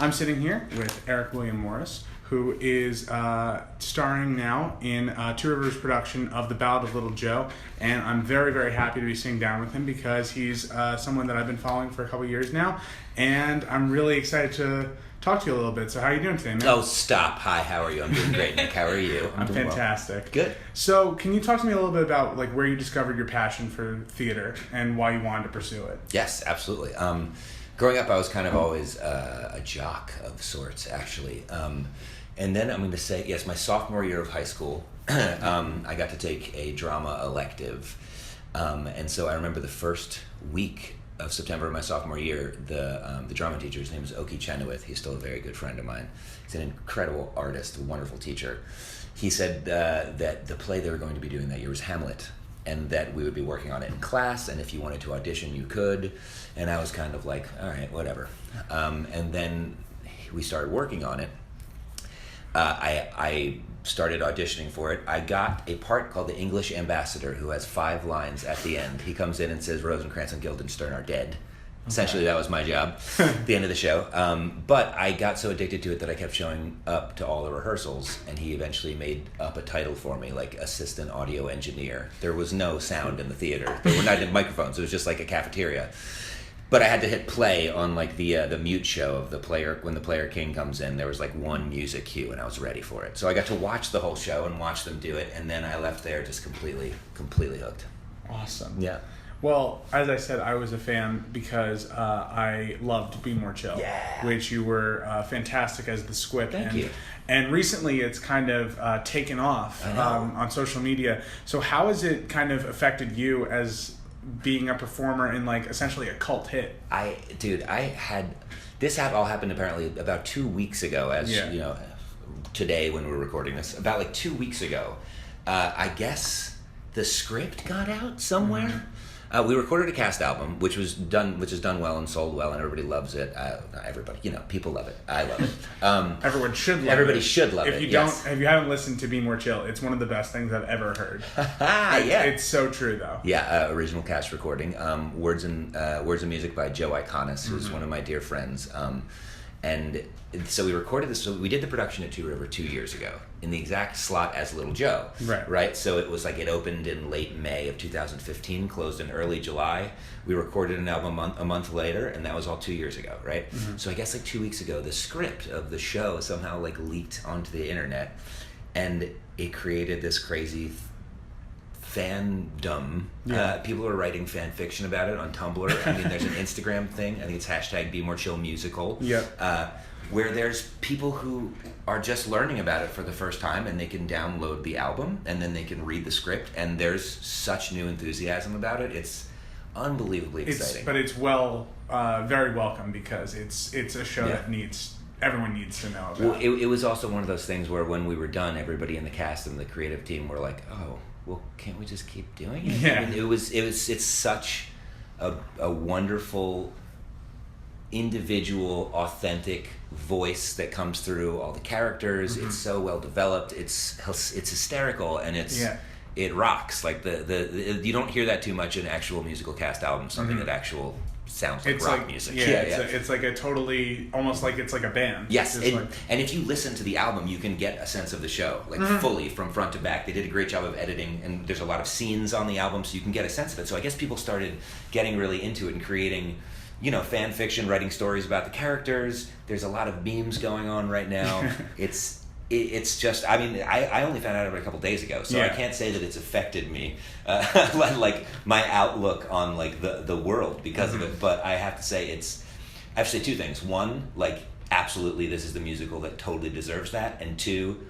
I'm sitting here with Eric William Morris, who is starring now in Two Rivers' production of The Ballad of Little Jo, and I'm very, very happy to be sitting down with him because he's someone that I've been following for a couple years now, and I'm really excited to talk to you a little bit. So how are you doing today, man? Oh, stop. Hi, how are you? I'm doing great, Nick. How are you? I'm doing fantastic. Well. Good. So can you talk to me a little bit about like where you discovered your passion for theater and why you wanted to pursue it? Yes, absolutely. Growing up, I was kind of always a jock of sorts, actually. And then I'm going to say, yes, my sophomore year of high school, I got to take a drama elective. And so I remember the first week of September of my sophomore year, the drama teacher, his name is Oki Chenoweth. He's still a very good friend of mine. He's an incredible artist, a wonderful teacher. He said that the play they were going to be doing that year was Hamlet, and that we would be working on it in class, and if you wanted to audition, you could. And I was kind of like, all right, whatever. And then we started working on it. I started auditioning for it. I got a part called the English Ambassador, who has 5 lines at the end. He comes in and says, Rosencrantz and Guildenstern are dead. Okay. Essentially, that was my job at the end of the show. But I got so addicted to it that I kept showing up to all the rehearsals, and he eventually made up a title for me, like Assistant Audio Engineer. There was no sound in the theater. There were not even microphones. It was just like a cafeteria. But I had to hit play on like the mute show of the player. When the player king comes in, there was like one music cue, and I was ready for it. So I got to watch the whole show and watch them do it, and then I left there just completely hooked. Awesome. Yeah. Well, as I said, I was a fan because I loved Be More Chill, which you were fantastic as the squib. Thank you. And recently it's kind of taken off on social media. So how has it kind of affected you as being a performer in like essentially a cult hit? This all happened apparently about 2 weeks ago, you know, today when we're recording this, about like 2 weeks ago. I guess the script got out somewhere. Mm-hmm. We recorded a cast album, which has done well and sold well, and everybody loves it. Not everybody, you know, people love it. I love it. Everyone should love it. Everybody should love it. If you haven't listened to Be More Chill, it's one of the best things I've ever heard. It's so true, though. Yeah, original cast recording. Words and music by Joe Iconis, who's one of my dear friends. And so we recorded this. So we did the production at Two River 2 years ago in the exact slot as Little Jo. Right. So it was like it opened in late May of 2015, closed in early July. We recorded an album a month later, and that was all 2 years ago, right? Mm-hmm. So I guess like 2 weeks ago, the script of the show somehow like leaked onto the internet, and it created this crazy fandom. People are writing fan fiction about it on Tumblr. I mean, there's an Instagram thing. I think it's #BeMoreChillMusical. Where there's people who are just learning about it for the first time, and they can download the album, and then they can read the script, and there's such new enthusiasm about it. It's unbelievably exciting. But it's very welcome because it's a show that everyone needs to know about. Well, it was also one of those things where when we were done, everybody in the cast and the creative team were like, oh, well, can't we just keep doing it? Yeah. I mean, it's such a wonderful, individual, authentic voice that comes through all the characters. Mm-hmm. It's so well developed. It's hysterical, and it rocks. Like the you don't hear that too much in actual musical cast albums. Something that actual sounds like rock music. It's like a totally, almost like it's like a band. Yes, and if you listen to the album, you can get a sense of the show, like fully from front to back. They did a great job of editing, and there's a lot of scenes on the album, so you can get a sense of it. So I guess people started getting really into it and creating, you know, fan fiction, writing stories about the characters. There's a lot of memes going on right now. It's just, I mean, I only found out about it a couple days ago, so I can't say that it's affected me, like my outlook on like the world because of it. But I have to say I have to say 2 things. 1, like absolutely this is the musical that totally deserves that. And 2,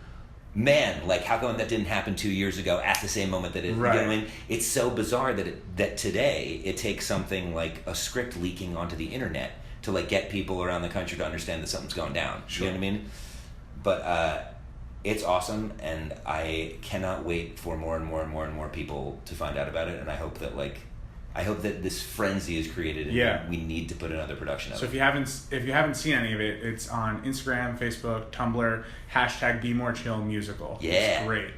man, like how come that didn't happen 2 years ago at the same moment that it, right. You know what I mean? It's so bizarre that today it takes something like a script leaking onto the internet to like get people around the country to understand that something's going down. Sure. You know what I mean? But it's awesome, and I cannot wait for more and more and more and more people to find out about it. And I hope that this frenzy is created, and we need to put another production out. So if you haven't seen any of it, it's on Instagram, Facebook, Tumblr, #BeMoreChillMusical. Yeah, it's great.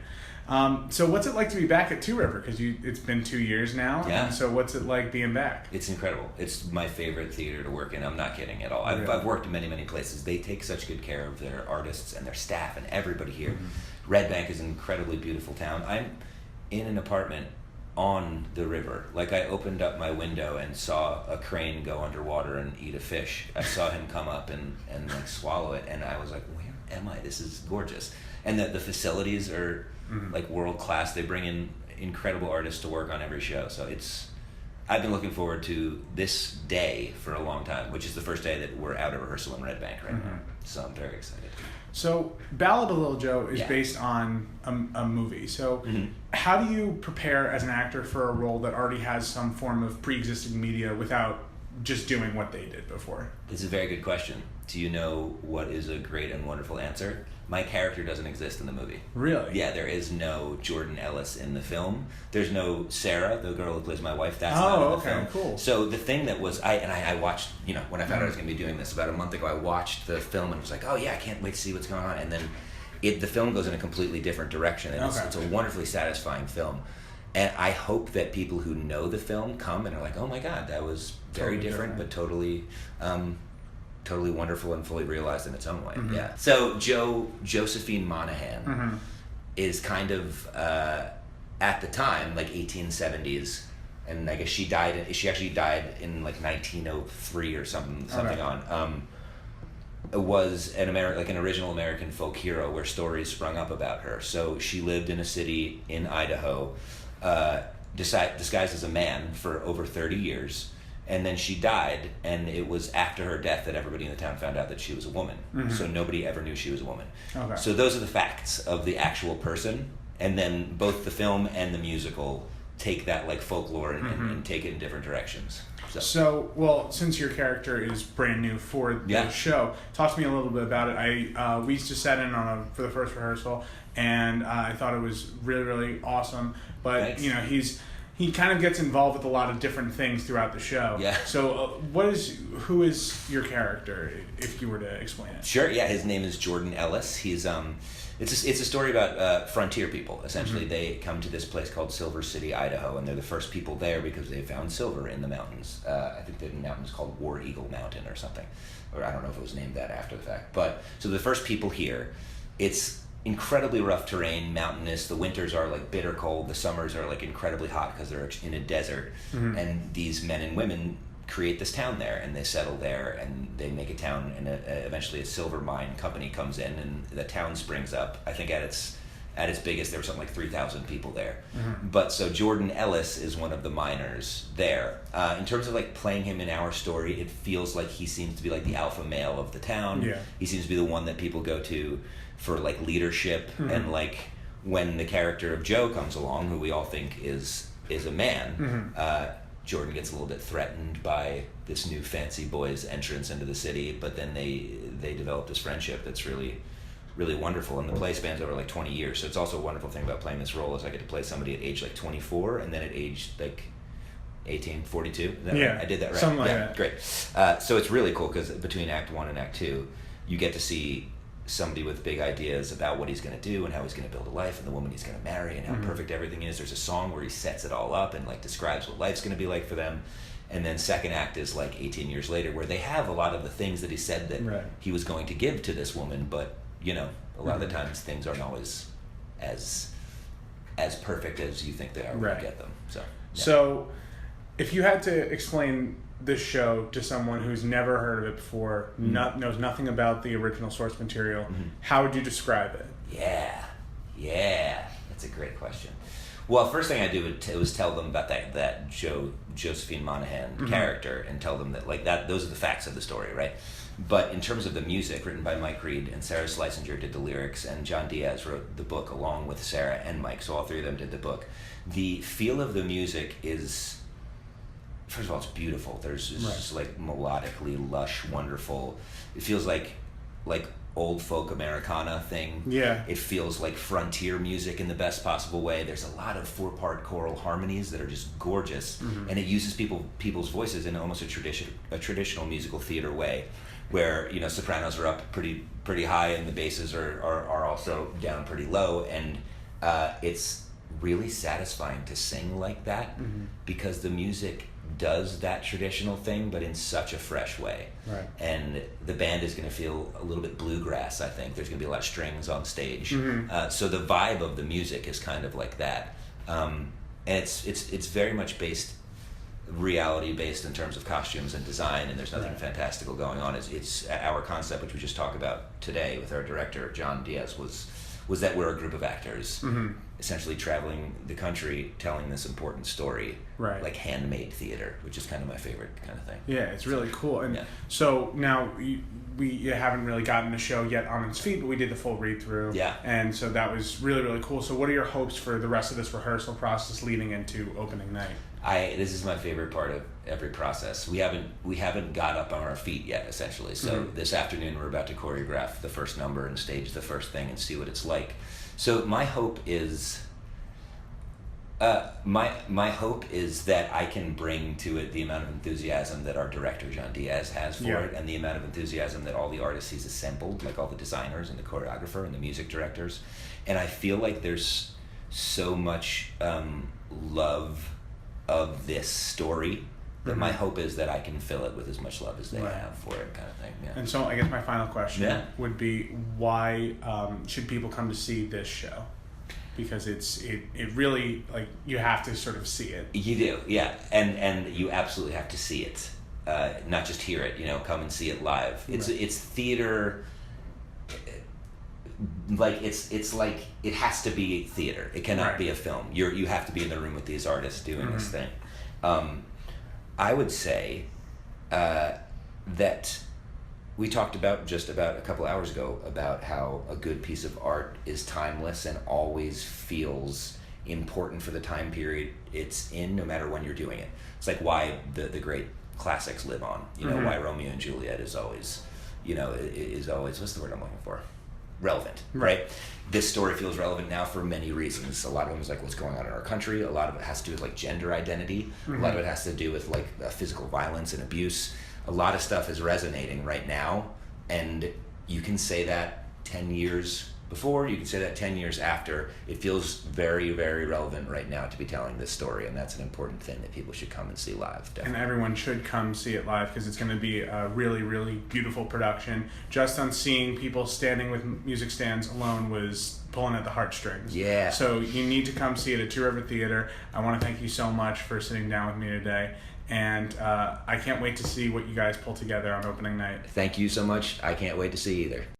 So what's it like to be back at Two River? Because it's been 2 years now. Yeah. And so what's it like being back? It's incredible. It's my favorite theater to work in. I'm not kidding at all. Really? I've worked in many, many places. They take such good care of their artists and their staff and everybody here. Red Bank is an incredibly beautiful town. I'm in an apartment on the river. Like, I opened up my window and saw a crane go underwater and eat a fish. I saw him come up and like swallow it, and I was like, where am I? This is gorgeous. And the facilities are like world class. They bring in incredible artists to work on every show. So I've been looking forward to this day for a long time, which is the first day that we're out of rehearsal in Red Bank right now. So I'm very excited. So Ballad of Little Jo is based on a movie. So how do you prepare as an actor for a role that already has some form of pre-existing media without just doing what they did before? This is a very good question. Do you know what is a great and wonderful answer? My character doesn't exist in the movie. Really? Yeah, there is no Jordan Ellis in the film. There's no Sarah, the girl who plays my wife. That's not in the film. Cool. So the thing that was, I watched, when I found out I was going to be doing this about a month ago, I watched the film and was like, oh yeah, I can't wait to see what's going on. And then the film goes in a completely different direction. And it's a wonderfully satisfying film. And I hope that people who know the film come and are like, oh my God, that was very different, but totally wonderful and fully realized in its own way. Yeah. So Josephine Monahan is kind of at the time like 1870s, and I guess she actually died in like 1903 or something on. It was an original American folk hero where stories sprung up about her. So she lived in a city in Idaho, disguised as a man for over 30 years. And then she died, and it was after her death that everybody in the town found out that she was a woman. So nobody ever knew she was a woman. Okay. So those are the facts of the actual person, and then both the film and the musical take that like folklore and take it in different directions. So, well, since your character is brand new for the show, talk to me a little bit about it. We just sat in for the first rehearsal, and I thought it was really, really awesome. But Thanks. He kind of gets involved with a lot of different things throughout the show. Yeah. So, who is your character, if you were to explain it? Sure. Yeah. His name is Jordan Ellis. He's it's a story about frontier people. Essentially, they come to this place called Silver City, Idaho, and they're the first people there because they found silver in the mountains. I think the mountain's called War Eagle Mountain or something, or I don't know if it was named that after the fact. But so the first people here, it's incredibly rough terrain, mountainous. The winters are like bitter cold. The summers are like incredibly hot because they're in a desert. And these men and women create this town there, and they settle there, and they make a town. And eventually, a silver mine company comes in, and the town springs up. I think at its biggest, there were something like 3,000 people there. But so Jordan Ellis is one of the miners there. In terms of like playing him in our story, it feels like he seems to be like the alpha male of the town. Yeah. He seems to be the one that people go to for like leadership, and like when the character of Joe comes along, who we all think is a man, Jordan gets a little bit threatened by this new fancy boy's entrance into the city, but then they develop this friendship that's really, really wonderful, and the play spans over like 20 years. So it's also a wonderful thing about playing this role is I get to play somebody at age like 24, and then at age like 18, 42. Right? I did that right. Something like that. Great. So it's really cool because between Act 1 and Act 2, you get to see somebody with big ideas about what he's going to do and how he's going to build a life and the woman he's going to marry and how perfect everything is. There's a song where he sets it all up and like describes what life's going to be like for them. And then second act is like 18 years later, where they have a lot of the things that he said that he was going to give to this woman, but a lot of the times things aren't always as perfect as you think they are when you get them. So if you had to explain this show to someone who's never heard of it before, knows nothing about the original source material, how would you describe it? Yeah, that's a great question. Well, first thing I do was tell them about that Josephine Monahan character, and tell them that like that those are the facts of the story, right? But in terms of the music, written by Mike Reed, and Sarah Schlesinger did the lyrics, and John Diaz wrote the book along with Sarah and Mike, so all three of them did the book. The feel of the music is, first of all, it's beautiful. There's just like melodically lush, wonderful. It feels like old folk Americana thing. Yeah. It feels like frontier music in the best possible way. There's a lot of 4-part choral harmonies that are just gorgeous, and it uses people's voices in almost a traditional musical theater way, where sopranos are up pretty high and the basses are also down pretty low, and it's really satisfying to sing like that because the music does that traditional thing, but in such a fresh way. Right. And the band is going to feel a little bit bluegrass, I think. There's going to be a lot of strings on stage. So the vibe of the music is kind of like that. And it's very much reality based in terms of costumes and design, and there's nothing fantastical going on. It's our concept, which we just talked about today with our director, John Diaz, was that we're a group of actors essentially traveling the country telling this important story, like handmade theater, which is kind of my favorite kind of thing. Yeah, it's really cool. And so now we haven't really gotten the show yet on its feet, but we did the full read through. Yeah. And so that was really, really cool. So what are your hopes for the rest of this rehearsal process leading into opening night? This is my favorite part of every process. We haven't got up on our feet yet, essentially. So this afternoon we're about to choreograph the first number and stage the first thing and see what it's like. So my hope is my hope is that I can bring to it the amount of enthusiasm that our director John Diaz has for it, and the amount of enthusiasm that all the artists he's assembled, like all the designers and the choreographer and the music directors. And I feel like there's so much love of this story that my hope is that I can fill it with as much love as they have for it, kind of thing. Yeah. And so I guess my final question would be, why should people come to see this show? Because it really, like, you have to sort of see it. You do, yeah, and you absolutely have to see it, not just hear it. Come and see it live. It's theater. Like it's like it has to be theater. It cannot be a film. You have to be in the room with these artists doing this thing. I would say that we talked about just about a couple hours ago about how a good piece of art is timeless and always feels important for the time period it's in, no matter when you're doing it. It's like why the great classics live on. Why Romeo and Juliet is always, is always, what's the word I'm looking for? Relevant, right? This story feels relevant now for many reasons. A lot of them is like what's going on in our country. A lot of it has to do with like gender identity. A lot of it has to do with like physical violence and abuse. A lot of stuff is resonating right now, and you can say that 10 years before, you can say that 10 years after. It feels very, very relevant right now to be telling this story, and that's an important thing that people should come and see live. Definitely. And everyone should come see it live because it's going to be a really, really beautiful production. Just on seeing people standing with music stands alone was pulling at the heartstrings. Yeah. So you need to come see it at Two River Theater. I want to thank you so much for sitting down with me today. And I can't wait to see what you guys pull together on opening night. Thank you so much. I can't wait to see you either.